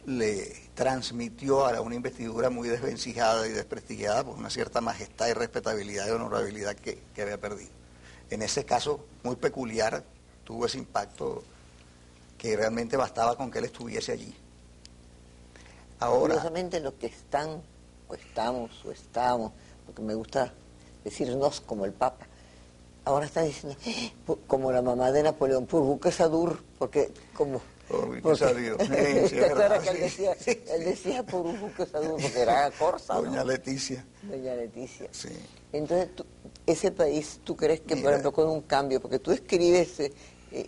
le transmitió a una investidura muy desvencijada y desprestigiada por una cierta majestad y respetabilidad y honorabilidad que había perdido. En ese caso muy peculiar tuvo ese impacto que realmente bastaba con que él estuviese allí. Ahora, curiosamente los que están, o estamos, porque me gusta decirnos como el Papa, ahora están diciendo, como la mamá de Napoleón, Purbuque Sadur, porque como... ¿Te acuerdas que él decía Purbuque Sadur, porque era Corsa, Doña ¿no? Leticia. Doña Leticia. Sí. Entonces, ese país, ¿tú crees que, por ejemplo, con un cambio, porque tú escribes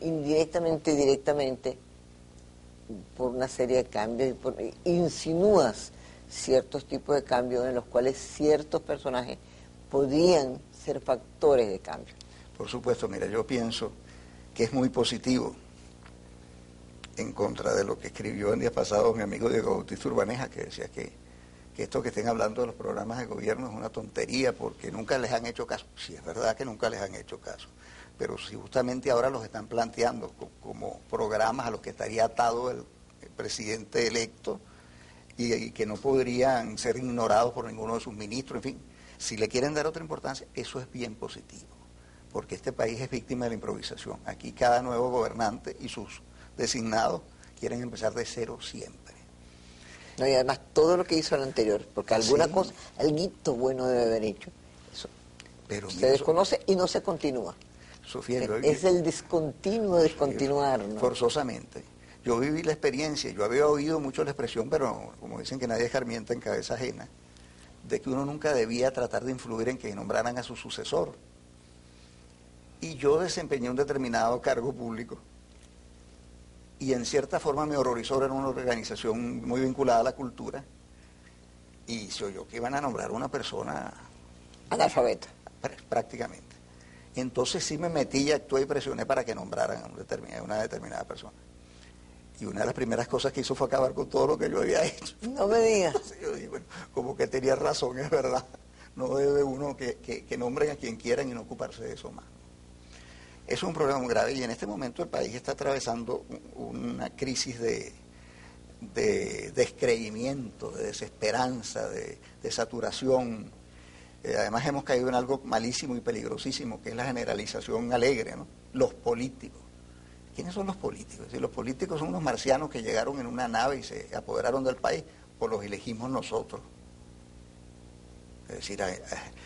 indirectamente, directamente, por una serie de cambios, insinúas ciertos tipos de cambios en los cuales ciertos personajes podrían ser factores de cambio? Por supuesto, mira, yo pienso que es muy positivo, en contra de lo que escribió en días pasados mi amigo Diego Bautista Urbaneja, que decía que esto que estén hablando de los programas de gobierno es una tontería porque nunca les han hecho caso. Sí, es verdad que nunca les han hecho caso, pero si justamente ahora los están planteando como programas a los que estaría atado el presidente electo y que no podrían ser ignorados por ninguno de sus ministros, en fin, si le quieren dar otra importancia, eso es bien positivo, porque este país es víctima de la improvisación. Aquí cada nuevo gobernante y sus designados quieren empezar de cero siempre. No, y además todo lo que hizo el anterior, porque alguna cosa, alguito bueno debe haber hecho. Eso pero se desconoce y no se continúa. Sofía, es el discontinuo descontinuar, ¿no? Forzosamente. Yo viví la experiencia, yo había oído mucho la expresión, pero como dicen que nadie escarmienta en cabeza ajena, de que uno nunca debía tratar de influir en que nombraran a su sucesor. Y yo desempeñé un determinado cargo público y en cierta forma me horrorizó, era una organización muy vinculada a la cultura, y se oyó que iban a nombrar una persona Analfabeta. prácticamente. Entonces sí me metí y actué y presioné para que nombraran a una determinada persona. Y una de las primeras cosas que hizo fue acabar con todo lo que yo había hecho. No me digas. Entonces yo dije, bueno, como que tenía razón, es verdad. No debe uno que nombren a quien quieran y no ocuparse de eso más. Eso es un problema muy grave y en este momento el país está atravesando una crisis de descreimiento, de desesperanza, de saturación. Además hemos caído en algo malísimo y peligrosísimo, que es la generalización alegre, ¿no? Los políticos. ¿Quiénes son los políticos? Si los políticos son unos marcianos que llegaron en una nave y se apoderaron del país, pues los elegimos nosotros. Es decir,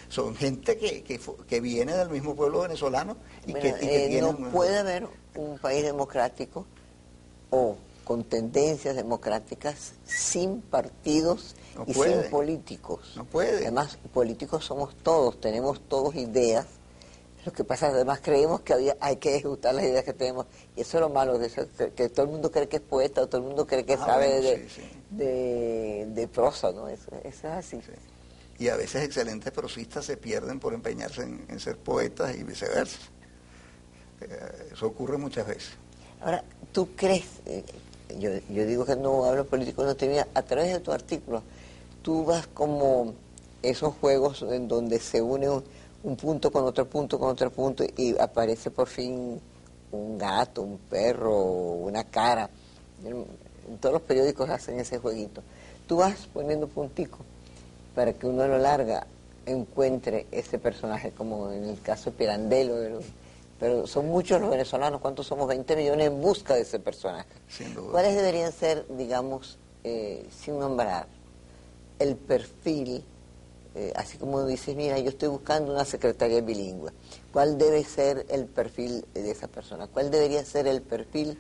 son gente que viene del mismo pueblo venezolano y Mira, que tiene no puede haber un país democrático o con tendencias democráticas sin partidos No y puede. sin políticos. No puede. Además, políticos somos todos, tenemos todos ideas. Lo que pasa, además, creemos que hay que ejecutar las ideas que tenemos. Y eso es lo malo, de eso, que todo el mundo cree que es poeta, o todo el mundo cree que sabe bueno, sí. de prosa, ¿no? Eso es así. Sí. Y a veces excelentes prosistas se pierden por empeñarse en ser poetas y viceversa. Eso ocurre muchas veces. Ahora, ¿tú crees? Yo digo que no hablo político, no te mira, a través de tu artículo, tú vas como esos juegos en donde se une un punto con otro punto con otro punto y aparece por fin un gato, un perro, una cara. En todos los periódicos hacen ese jueguito. Tú vas poniendo punticos para que uno a lo larga encuentre ese personaje, como en el caso de Pirandello, pero son muchos los venezolanos, ¿cuántos somos? 20 millones en busca de ese personaje. Sin duda. ¿Cuáles deberían ser, digamos, sin nombrar, el perfil, así como dices, mira, yo estoy buscando una secretaria bilingüe? ¿Cuál debe ser el perfil de esa persona? ¿Cuál debería ser el perfil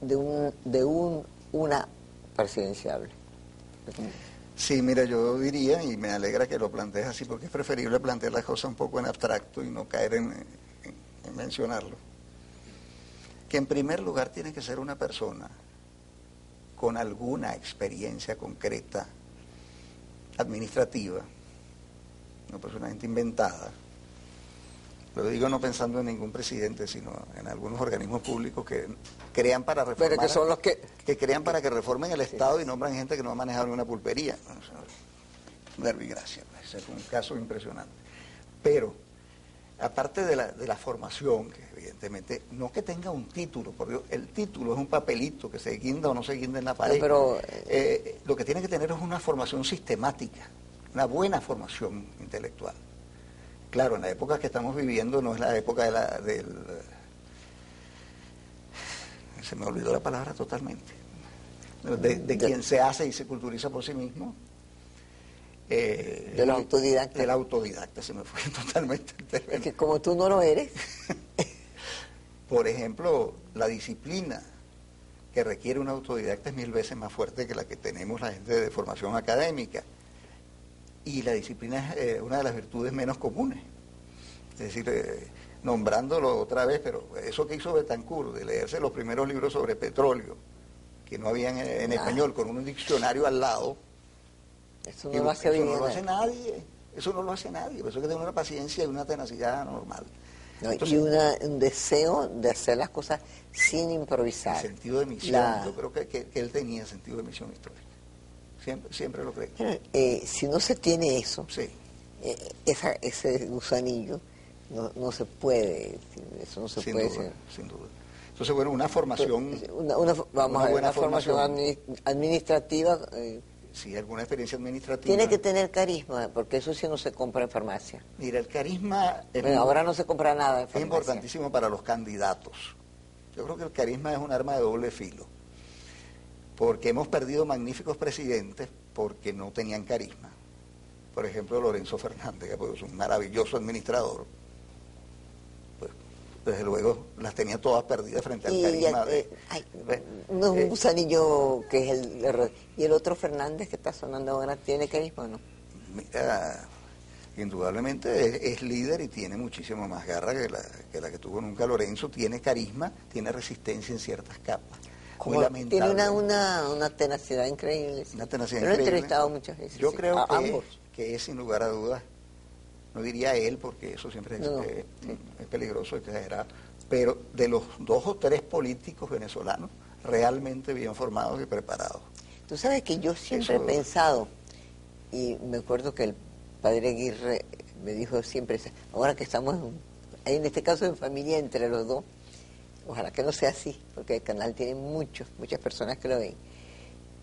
de una presidenciable? Sí, mira, yo diría, y me alegra que lo plantees así, porque es preferible plantear las cosas un poco en abstracto y no caer en mencionarlo, que en primer lugar tiene que ser una persona con alguna experiencia concreta administrativa, no personalmente inventada. Lo digo no pensando en ningún presidente, sino en algunos organismos públicos que crean para reformar, Pero que son los que crean para que reformen el Estado y nombran gente que no ha manejado ni una pulpería. Verbigracia, ese es un caso impresionante. Pero aparte de la formación, que evidentemente no que tenga un título, porque el título es un papelito que se guinda o no se guinda en la pared. No, pero lo que tiene que tener es una formación sistemática, una buena formación intelectual. Claro, en la época que estamos viviendo no es la época se me olvidó la palabra totalmente, de quien se hace y se culturiza por sí mismo. Del autodidacta. Del autodidacta, se me fue totalmente el término. Es que como tú no lo eres. Por ejemplo, la disciplina que requiere un autodidacta es 1000 veces más fuerte que la que tenemos la gente de formación académica. Y la disciplina es una de las virtudes menos comunes. Es decir, nombrándolo otra vez, pero eso que hizo Betancourt, de leerse los primeros libros sobre petróleo, que no habían en español, con un diccionario al lado. Eso no lo hace bien. Eso no lo hace nadie. Eso no lo hace nadie. Por eso hay que tener una paciencia y una tenacidad normal. No, Entonces, y un deseo de hacer las cosas sin improvisar. El sentido de misión. Yo creo que él tenía sentido de misión histórica. Siempre lo creí. Si no se tiene eso, Sí. ese gusanillo, no se puede, eso no se Sin puede duda, ser. sin duda. Entonces, bueno, una formación... Vamos a ver, buena una formación administrativa. Sí, alguna experiencia administrativa. Tiene que tener carisma, porque eso sí no se compra en farmacia. Mira, el carisma... Bueno, ahora no se compra nada en farmacia. Es importantísimo para los candidatos. Yo creo que el carisma es un arma de doble filo. Porque hemos perdido magníficos presidentes porque no tenían carisma. Por ejemplo, Lorenzo Fernández, que es un maravilloso administrador. Pues, desde luego, las tenía todas perdidas frente al carisma un gusanillo que es y el otro Fernández que está sonando ahora, ¿tiene carisma o no? Mira, indudablemente es líder y tiene muchísimo más garra que la que tuvo nunca Lorenzo, tiene carisma, tiene resistencia en ciertas capas. como lamentable. tiene una tenacidad increíble. Sí. Una tenacidad Yo lo he increíble. entrevistado muchas veces. Yo sí, creo a ambos. que es, sin lugar a dudas, no diría él, porque eso siempre No, es sí. peligroso, exagerado, pero de los 2 o 3 políticos venezolanos realmente bien formados y preparados. Tú sabes que yo siempre Eso- he pensado, y me acuerdo que el padre Aguirre me dijo siempre, ahora que estamos en este caso en familia entre los dos, ojalá que no sea así, porque el canal tiene muchas personas que lo ven,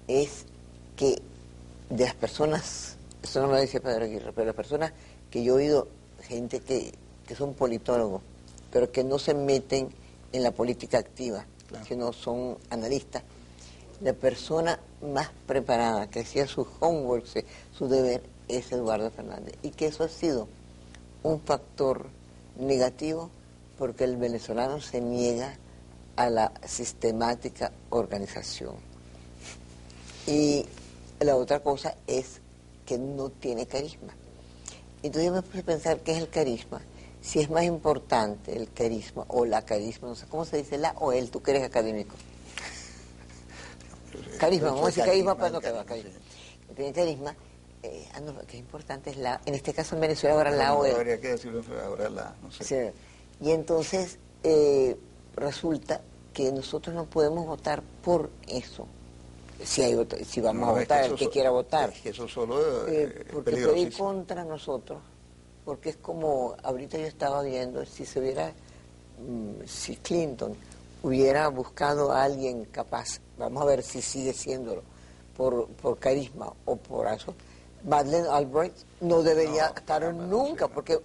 es que de las personas, eso no lo dice el padre Aguirre, pero las personas que yo he oído, gente que son politólogos, pero que no se meten en la política activa, Claro. sino son analistas, la persona más preparada, que hacía sus homework, su deber, es Eduardo Fernández. Y que eso ha sido un factor negativo porque el venezolano se niega a la sistemática organización. Y la otra cosa es que no tiene carisma. Entonces yo me puse a pensar qué es el carisma. Si es más importante el carisma o la carisma, no sé cómo se dice, la o él, tú que eres académico. Carisma, vamos a decir carisma, pero no que va, carisma. No tiene carisma, lo que es importante es la, en este caso en Venezuela ahora la o él. Habría que decirlo ahora no sé. Sí. Y entonces resulta que nosotros no podemos votar por eso. Si vamos a No, es votar, que el eso que quiera votar. Es que eso solo es Porque puede ir peligrosísimo. contra nosotros, porque es como, ahorita yo estaba viendo, si se hubiera, si Clinton hubiera buscado a alguien capaz, vamos a ver si sigue siéndolo, por carisma o por eso, Madeleine Albright no debería estar nunca, porque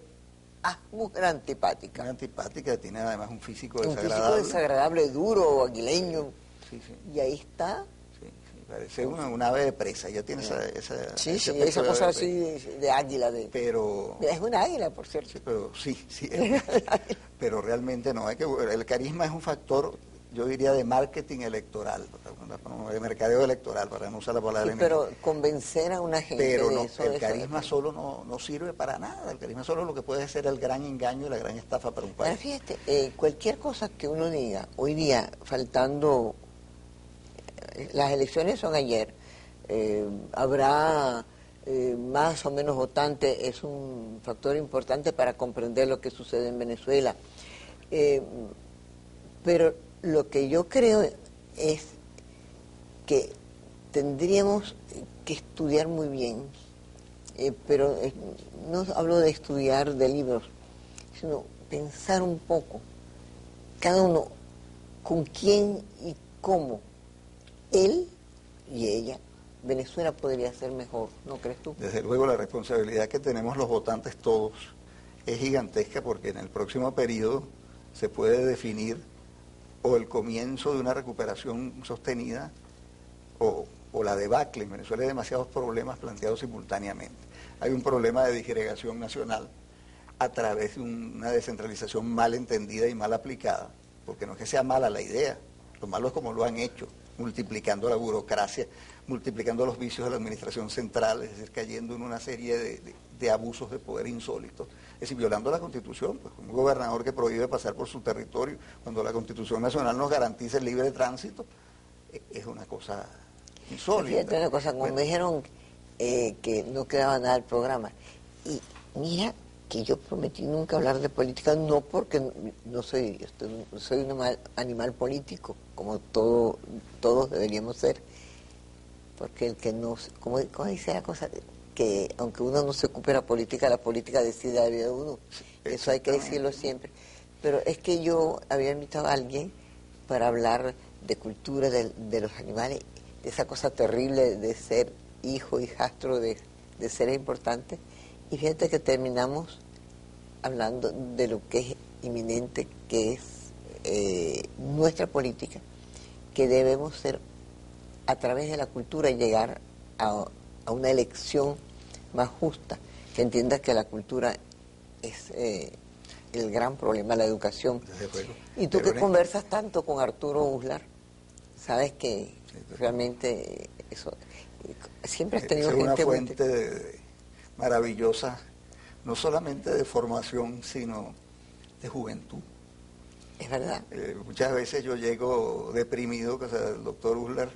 mujer antipática. Muy antipática, tiene además un físico Un desagradable. físico desagradable, duro, aguileño, Sí, sí. y ahí está. Sí, parece un ave de presa, ya tiene esa Sí, ese sí, aspecto esa de cosa ave de así presa. de águila. Pero, Es una águila, por cierto. sí, pero sí, pero realmente no, el carisma es un factor, yo diría, de marketing electoral, de mercadeo electoral, para no usar la palabra. Sí, pero convencer a una gente pero de no, eso... el carisma solo no sirve para nada, el carisma solo es lo que puede ser el gran engaño y la gran estafa para un Ahora, país. fíjate, cualquier cosa que uno diga, hoy día, faltando... las elecciones son ayer, habrá más o menos votantes, es un factor importante para comprender lo que sucede en Venezuela. Pero lo que yo creo es que tendríamos que estudiar muy bien, pero no hablo de estudiar de libros, sino pensar un poco, cada uno, con quién y cómo él y ella, Venezuela podría ser mejor, ¿no crees tú? Desde luego la responsabilidad que tenemos los votantes todos es gigantesca, porque en el próximo periodo se puede definir o el comienzo de una recuperación sostenida o la debacle. En Venezuela hay demasiados problemas planteados simultáneamente. Hay un problema de disgregación nacional a través de una descentralización mal entendida y mal aplicada, porque no es que sea mala la idea, lo malo es como lo han hecho, multiplicando la burocracia, multiplicando los vicios de la administración central, es decir, cayendo en una serie de abusos de poder insólitos, es decir, violando la Constitución, pues un gobernador que prohíbe pasar por su territorio, cuando la Constitución Nacional nos garantiza el libre tránsito, es una cosa insólita. Fíjate una cosa, como me dijeron que no quedaba nada del programa, y mira que yo prometí nunca hablar de política, no porque no soy un animal político, como todos deberíamos ser, porque el que no, como dice la cosa, que aunque uno no se ocupe de la política decide la vida de uno, eso hay que decirlo siempre, pero es que yo había invitado a alguien para hablar de cultura de los animales, de esa cosa terrible de ser hijo, hijastro de seres importantes, y fíjate que terminamos hablando de lo que es inminente, que es nuestra política, que debemos ser a través de la cultura llegar a una elección más justa, que entienda que la cultura es el gran problema, la educación. Y tú que conversas tanto con Arturo Uslar, sabes que realmente eso siempre has tenido gente una fuente maravillosa, no solamente de formación, sino de juventud. Es verdad. Muchas veces yo llego deprimido, o sea, el doctor Uslar,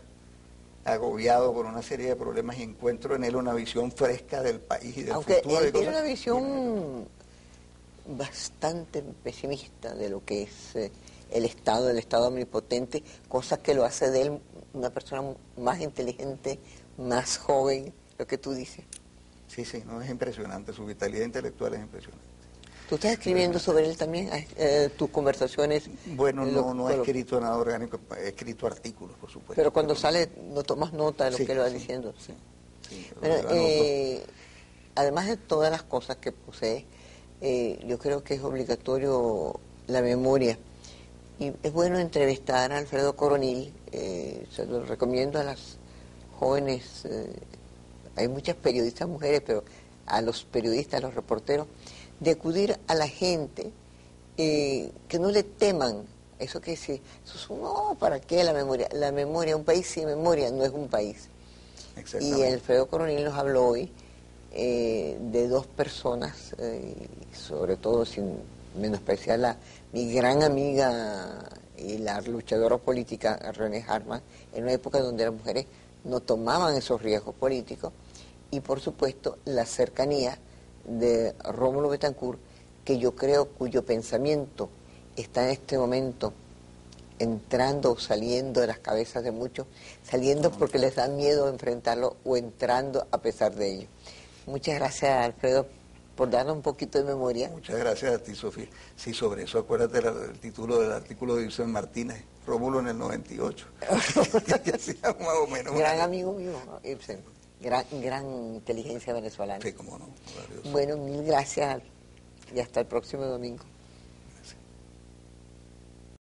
agobiado por una serie de problemas, y encuentro en él una visión fresca del país y del Aunque futuro. él de tiene cosas. una visión bastante pesimista de lo que es el Estado omnipotente, cosa que lo hace de él una persona más inteligente, más joven, lo que tú dices. Sí, sí, no, es impresionante, su vitalidad intelectual es impresionante. ¿Tú estás escribiendo sobre él también? ¿Tus conversaciones? Bueno, no he escrito nada orgánico, he escrito artículos, por supuesto. Pero cuando sale, no tomas nota de lo sí, que él va sí, diciendo. Sí, sí, Bueno, yo anoto. además de todas las cosas que posee, yo creo que es obligatorio la memoria. Y es bueno entrevistar a Alfredo Coronil, se lo recomiendo a las jóvenes, hay muchas periodistas mujeres, pero a los periodistas, a los reporteros, de acudir a la gente, que no le teman. Eso que sí, no, ¿para qué la memoria? La memoria, un país sin memoria no es un país. Y Alfredo Coronil nos habló hoy de dos personas, sobre todo sin menospreciar a mi gran amiga y la luchadora política René Hartmann, en una época donde las mujeres no tomaban esos riesgos políticos, y por supuesto la cercanía de Rómulo Betancourt, que yo creo cuyo pensamiento está en este momento entrando o saliendo de las cabezas de muchos, saliendo porque les da miedo enfrentarlo o entrando a pesar de ello. Muchas gracias, Alfredo, por darnos un poquito de memoria. Muchas gracias a ti, Sofía. Sí, sobre eso acuérdate el título del artículo de Ibsen Martínez, Rómulo en el 98. Que sea más o menos gran amigo mío, Ibsen. Gran inteligencia venezolana. Sí, cómo no. Bueno, mil gracias y hasta el próximo domingo.